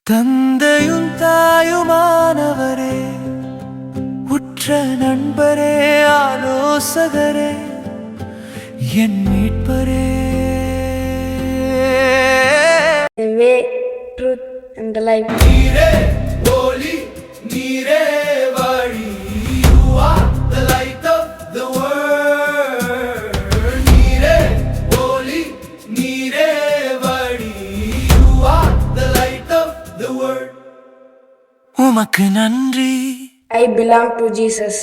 தந்தையும் தாயுமானவரே, உற்ற நண்பரே, ஆலோசகரே, என் மீட்பரே. The way, truth and the life. நீரே ஒளி, நீரே வழி. You are the light of the world. நீரே ஒளி, நீரே வழி. You are the light of the world. உமக்கு நன்றி. I belong to Jesus.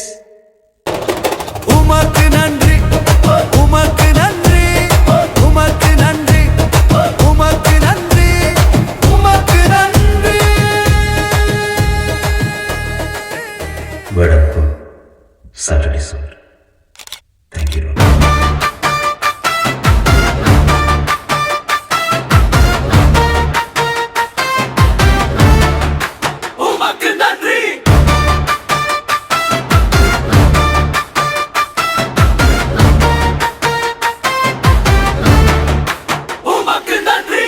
உமக்கு நன்றி, உமக்கு நன்றி, உமக்கு நன்றி, உமக்கு நன்றி, உமக்கு நன்றி. வணக்கம் சாட்டர்டே சார். தேங்க்யூ. உமக்கு நன்றி. உமக்கு நன்றி.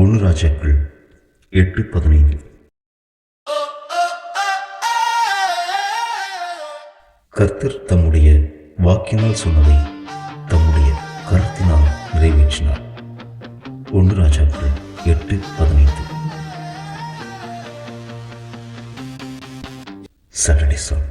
ஒன்று ராஜாக்கள் 8:15. கர்த்தர் தம்முடைய வாக்கினால் சொன்னதை தம்முடைய கருத்தினால் நிறைவேற்றினார். ஒன்று ராஜாக்கள் 8:15. Saturday sir.